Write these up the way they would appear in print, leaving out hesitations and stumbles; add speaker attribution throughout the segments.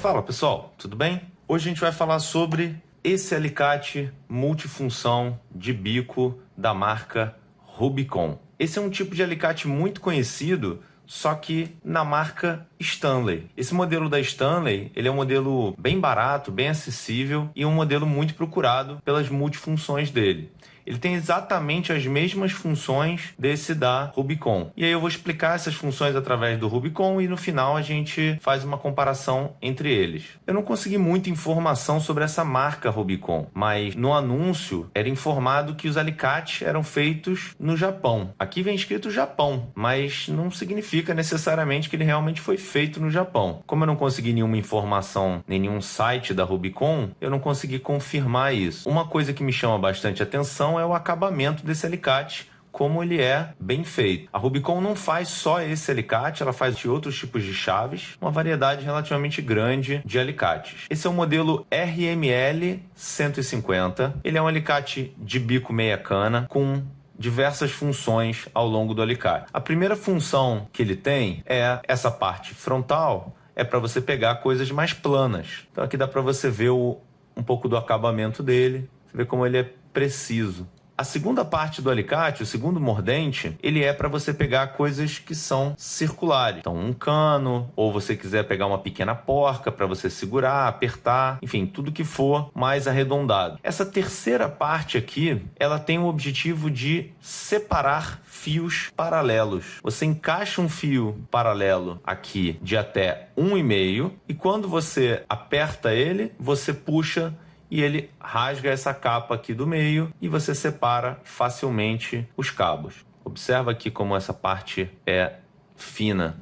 Speaker 1: Fala pessoal, tudo bem? Hoje a gente vai falar sobre esse alicate multifunção de bico da marca Rubicon. Esse é um tipo de alicate muito conhecido, só que na marca Stanley. Esse modelo da Stanley, ele é um modelo bem barato, bem acessível e um modelo muito procurado pelas multifunções dele. Ele tem exatamente as mesmas funções desse da Rubicon. E aí eu vou explicar essas funções através do Rubicon e no final a gente faz uma comparação entre eles. Eu não consegui muita informação sobre essa marca Rubicon, mas no anúncio era informado que os alicates eram feitos no Japão. Aqui vem escrito Japão, mas não significa necessariamente que ele realmente foi feito no Japão. Como eu não consegui nenhuma informação em nenhum site da Rubicon, eu não consegui confirmar isso. Uma coisa que me chama bastante atenção é o acabamento desse alicate, como ele é bem feito. A Rubicon não faz só esse alicate, ela faz outros tipos de chaves, uma variedade relativamente grande de alicates. Esse é o modelo RML 150. Ele é um alicate de bico meia cana com diversas funções ao longo do alicate. A primeira função que ele tem é essa parte frontal, é para você pegar coisas mais planas. Então aqui dá para você ver um pouco do acabamento dele, você vê como ele é preciso. A segunda parte do alicate, o segundo mordente, ele é para você pegar coisas que são circulares. Então, um cano, ou você quiser pegar uma pequena porca para você segurar, apertar, enfim, tudo que for mais arredondado. Essa terceira parte aqui, ela tem o objetivo de separar fios paralelos. Você encaixa um fio paralelo aqui de até 1,5 e quando você aperta ele, você puxa e ele rasga essa capa aqui do meio e você separa facilmente os cabos. Observa aqui como essa parte é fina,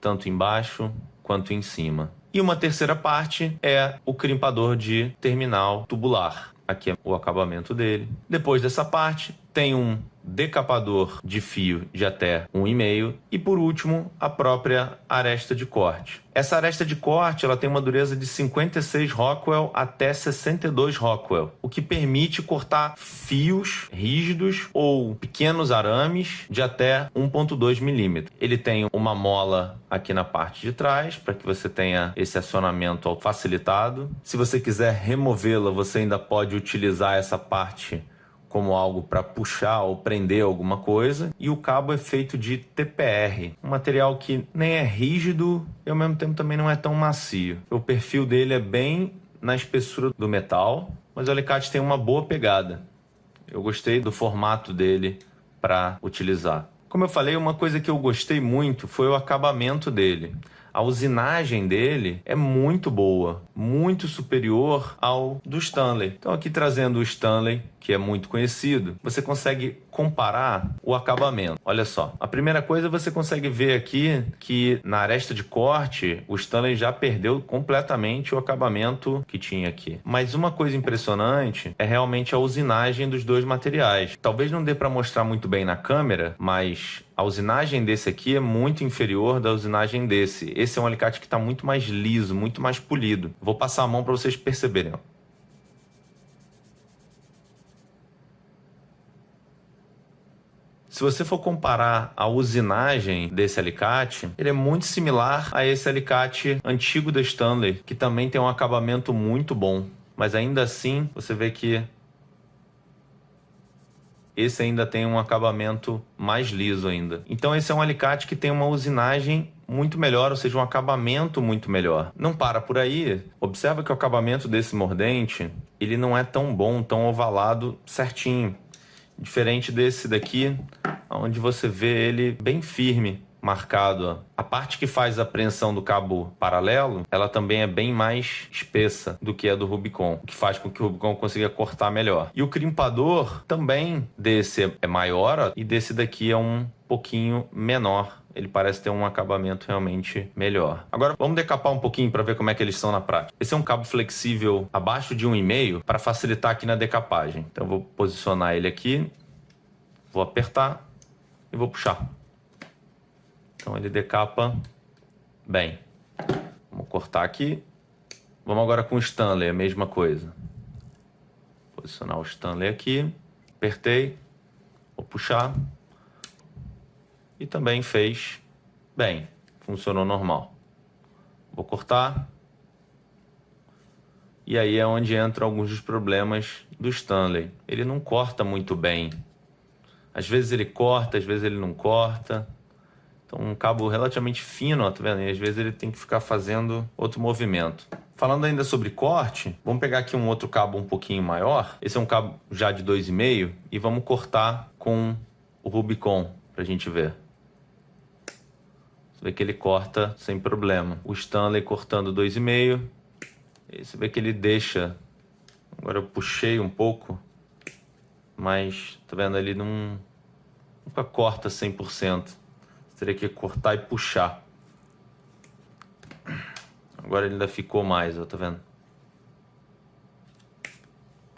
Speaker 1: tanto embaixo quanto em cima. E uma terceira parte é o crimpador de terminal tubular. Aqui é o acabamento dele. Depois dessa parte, tem um decapador de fio de até 1,5 e por último a própria aresta de corte. Essa aresta de corte ela tem uma dureza de 56 Rockwell até 62 Rockwell, o que permite cortar fios rígidos ou pequenos arames de até 1,2 milímetros. Ele tem uma mola aqui na parte de trás para que você tenha esse acionamento facilitado. Se você quiser removê-la, você ainda pode utilizar essa parte como algo para puxar ou prender alguma coisa. E o cabo é feito de TPR, um material que nem é rígido e ao mesmo tempo também não é tão macio. O perfil dele é bem na espessura do metal, mas o alicate tem uma boa pegada. Eu gostei do formato dele para utilizar. Como eu falei, uma coisa que eu gostei muito foi o acabamento dele. A usinagem dele é muito boa, muito superior ao do Stanley. Então aqui trazendo o Stanley, que é muito conhecido, você consegue comparar o acabamento. Olha só, a primeira coisa você consegue ver aqui que na aresta de corte o Stanley já perdeu completamente o acabamento que tinha aqui. Mas uma coisa impressionante é realmente a usinagem dos dois materiais. Talvez não dê para mostrar muito bem na câmera, mas a usinagem desse aqui é muito inferior da usinagem desse. Esse é um alicate que está muito mais liso, muito mais polido. Vou passar a mão para vocês perceberem. Se você for comparar a usinagem desse alicate, ele é muito similar a esse alicate antigo da Stanley, que também tem um acabamento muito bom. Mas ainda assim, você vê que esse ainda tem um acabamento mais liso ainda. Então esse é um alicate que tem uma usinagem muito melhor, ou seja, um acabamento muito melhor. Não para por aí, observa que o acabamento desse mordente, ele não é tão bom, tão ovalado certinho. Diferente desse daqui, onde você vê ele bem firme, marcado. Ó. A parte que faz a preensão do cabo paralelo, ela também é bem mais espessa do que a do Rubicon, o que faz com que o Rubicon consiga cortar melhor. E o crimpador também desse é maior, ó, e desse daqui é um pouquinho menor. Ele parece ter um acabamento realmente melhor. Agora vamos decapar um pouquinho para ver como é que eles são na prática. Esse é um cabo flexível abaixo de 1,5 para facilitar aqui na decapagem. Então eu vou posicionar ele aqui, vou apertar e vou puxar. Então ele decapa bem. Vamos cortar aqui. Vamos agora com o Stanley, a mesma coisa. Posicionar o Stanley aqui, apertei, vou puxar. E também fez bem, funcionou normal. Vou cortar E aí é onde entram alguns dos problemas do Stanley. Ele não corta muito bem. Às vezes ele corta, às vezes ele não corta. Então um cabo relativamente fino, ó, tá vendo? E às vezes ele tem que ficar fazendo outro movimento. Falando ainda sobre corte, vamos pegar aqui um outro cabo um pouquinho maior. Esse é um cabo já de 2,5 e vamos cortar com o Rubicon pra gente ver. Você vê que ele corta sem problema. O Stanley cortando 2,5. E você vê que ele deixa. Agora eu puxei um pouco, mas tá vendo? Ele nunca corta 100%. Você teria que cortar e puxar. Agora ele ainda ficou mais, ó, tá vendo?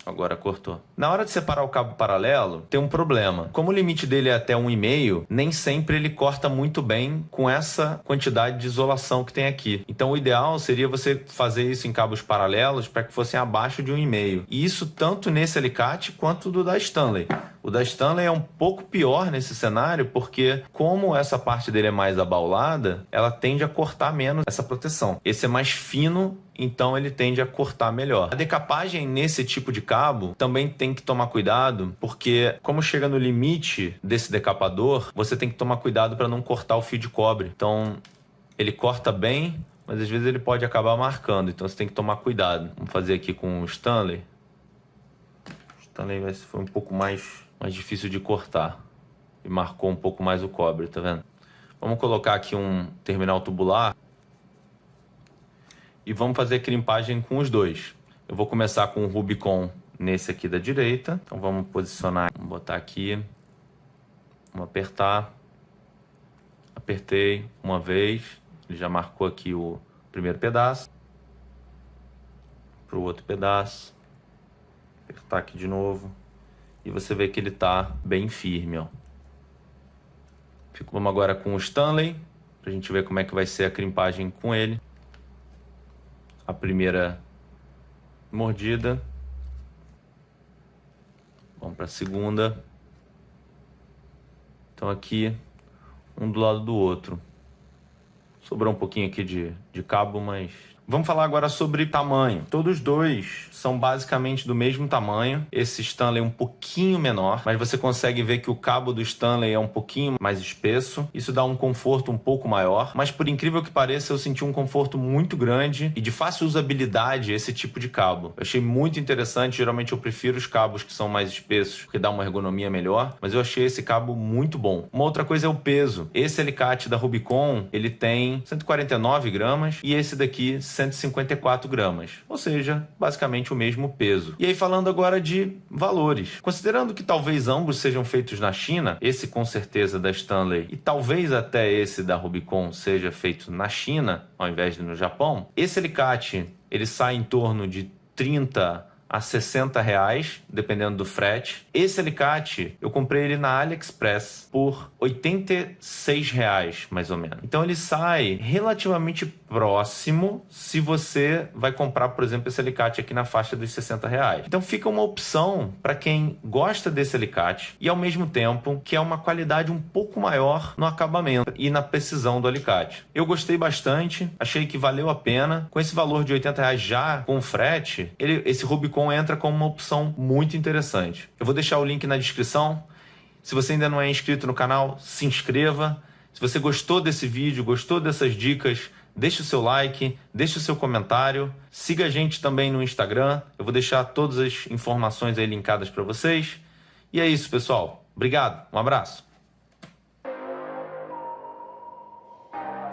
Speaker 1: Agora cortou. Na hora de separar o cabo paralelo, tem um problema. Como o limite dele é até 1,5, nem sempre ele corta muito bem com essa quantidade de isolação que tem aqui. Então o ideal seria você fazer isso em cabos paralelos para que fossem abaixo de 1,5. E isso tanto nesse alicate quanto do da Stanley. O da Stanley é um pouco pior nesse cenário porque, como essa parte dele é mais abaulada, ela tende a cortar menos essa proteção. Esse é mais fino, então ele tende a cortar melhor. A decapagem nesse tipo de cabo também tem que tomar cuidado, porque como chega no limite desse decapador, você tem que tomar cuidado para não cortar o fio de cobre. Então ele corta bem, mas às vezes ele pode acabar marcando, então você tem que tomar cuidado. Vamos fazer aqui com o Stanley. O Stanley foi um pouco mais difícil de cortar e marcou um pouco mais o cobre, tá vendo? Vamos colocar aqui um terminal tubular e vamos fazer a crimpagem com os dois. Eu vou começar com o Rubicon nesse aqui da direita. Então vamos posicionar, vamos botar aqui, vamos apertar. Apertei uma vez, ele já marcou aqui o primeiro pedaço. Para o outro pedaço. Apertar aqui de novo. E você vê que ele está bem firme, ó. Vamos agora com o Stanley, para a gente ver como é que vai ser a crimpagem com ele. A primeira mordida. Vamos para a segunda. Então aqui, um do lado do outro. Sobrou um pouquinho aqui de cabo, mas... Vamos falar agora sobre tamanho. Todos dois são basicamente do mesmo tamanho. Esse Stanley é um pouquinho menor, mas você consegue ver que o cabo do Stanley é um pouquinho mais espesso. Isso dá um conforto um pouco maior, mas por incrível que pareça, eu senti um conforto muito grande e de fácil usabilidade esse tipo de cabo. Eu achei muito interessante. Geralmente eu prefiro os cabos que são mais espessos, porque dá uma ergonomia melhor, mas eu achei esse cabo muito bom. Uma outra coisa é o peso. Esse alicate da Rubicon, ele tem 149 gramas e esse daqui 154 gramas, ou seja, basicamente o mesmo peso. E aí falando agora de valores, considerando que talvez ambos sejam feitos na China, esse com certeza da Stanley e talvez até esse da Rubicon seja feito na China ao invés de no Japão, esse alicate ele sai em torno de 30 a 60 reais, dependendo do frete. Esse alicate, eu comprei ele na AliExpress por 86 reais, mais ou menos. Então ele sai relativamente próximo se você vai comprar, por exemplo, esse alicate aqui na faixa dos 60 reais. Então fica uma opção para quem gosta desse alicate e ao mesmo tempo que é uma qualidade um pouco maior no acabamento e na precisão do alicate. Eu gostei bastante, achei que valeu a pena. Com esse valor de 80 reais já com frete, esse Rubicon entra como uma opção muito interessante. Eu vou deixar o link na descrição. Se você ainda não é inscrito no canal, se inscreva. Se você gostou desse vídeo, gostou dessas dicas, deixe o seu like, deixe o seu comentário. Siga a gente também no Instagram. Eu vou deixar todas as informações aí linkadas para vocês. E é isso, pessoal. Obrigado. Um abraço.